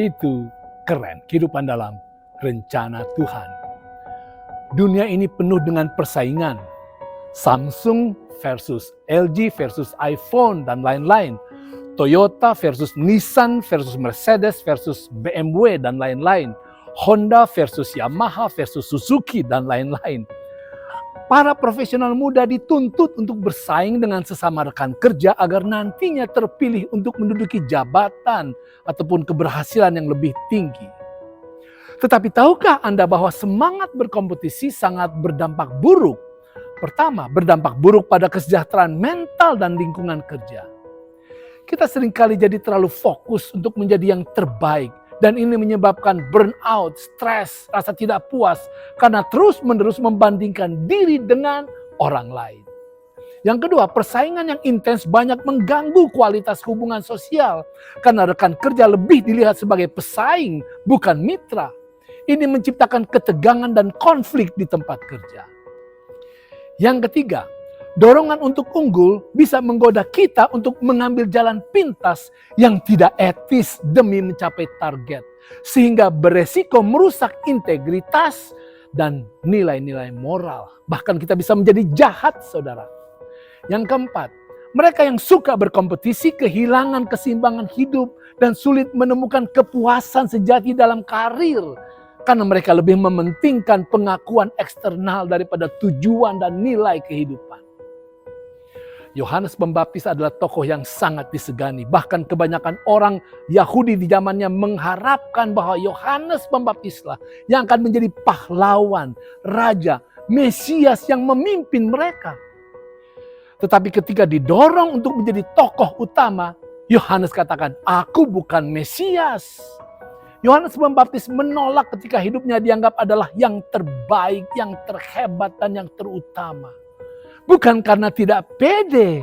Itu keren, kehidupan dalam rencana Tuhan. Dunia ini penuh dengan persaingan. Samsung versus LG versus iPhone dan lain-lain. Toyota versus Nissan versus Mercedes versus BMW dan lain-lain. Honda versus Yamaha versus Suzuki dan lain-lain. Para profesional muda dituntut untuk bersaing dengan sesama rekan kerja agar nantinya terpilih untuk menduduki jabatan ataupun keberhasilan yang lebih tinggi. Tetapi tahukah Anda bahwa semangat berkompetisi sangat berdampak buruk? Pertama, berdampak buruk pada kesejahteraan mental dan lingkungan kerja. Kita seringkali jadi terlalu fokus untuk menjadi yang terbaik. Dan ini menyebabkan burnout, stres, rasa tidak puas karena terus-menerus membandingkan diri dengan orang lain. Yang kedua, persaingan yang intens banyak mengganggu kualitas hubungan sosial karena rekan kerja lebih dilihat sebagai pesaing, bukan mitra. Ini menciptakan ketegangan dan konflik di tempat kerja. Yang ketiga, dorongan untuk unggul bisa menggoda kita untuk mengambil jalan pintas yang tidak etis demi mencapai target. Sehingga beresiko merusak integritas dan nilai-nilai moral. Bahkan kita bisa menjadi jahat, saudara. Yang keempat, mereka yang suka berkompetisi kehilangan keseimbangan hidup dan sulit menemukan kepuasan sejati dalam karir. Karena mereka lebih mementingkan pengakuan eksternal daripada tujuan dan nilai kehidupan. Yohanes Pembaptis adalah tokoh yang sangat disegani. Bahkan kebanyakan orang Yahudi di zamannya mengharapkan bahwa Yohanes Pembaptislah yang akan menjadi pahlawan, raja, Mesias yang memimpin mereka. Tetapi ketika didorong untuk menjadi tokoh utama, Yohanes katakan, "Aku bukan Mesias." Yohanes Pembaptis menolak ketika hidupnya dianggap adalah yang terbaik, yang terhebat, dan yang terutama. Bukan karena tidak pede,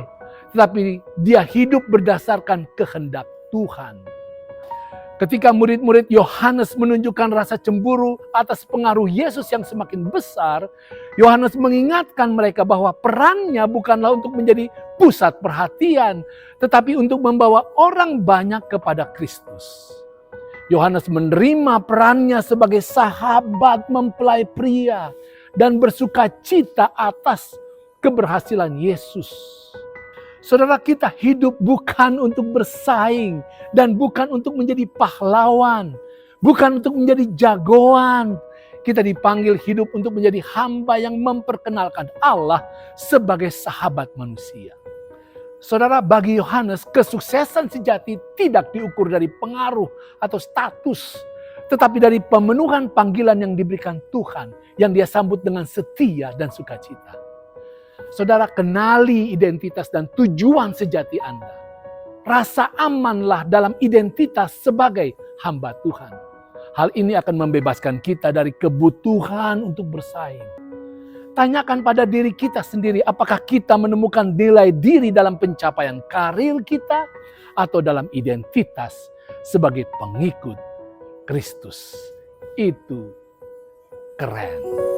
tetapi dia hidup berdasarkan kehendak Tuhan. Ketika murid-murid Yohanes menunjukkan rasa cemburu atas pengaruh Yesus yang semakin besar, Yohanes mengingatkan mereka bahwa perannya bukanlah untuk menjadi pusat perhatian, tetapi untuk membawa orang banyak kepada Kristus. Yohanes menerima perannya sebagai sahabat mempelai pria dan bersuka cita atas keberhasilan Yesus. Saudara, kita hidup bukan untuk bersaing dan bukan untuk menjadi pahlawan, bukan untuk menjadi jagoan. Kita dipanggil hidup untuk menjadi hamba yang memperkenalkan Allah sebagai sahabat manusia. Saudara, bagi Yohanes, kesuksesan sejati tidak diukur dari pengaruh atau status, tetapi dari pemenuhan panggilan yang diberikan Tuhan, yang dia sambut dengan setia dan sukacita. Saudara, kenali identitas dan tujuan sejati Anda. Rasa amanlah dalam identitas sebagai hamba Tuhan. Hal ini akan membebaskan kita dari kebutuhan untuk bersaing. Tanyakan pada diri kita sendiri, apakah kita menemukan nilai diri dalam pencapaian karir kita atau dalam identitas sebagai pengikut Kristus. Itu keren.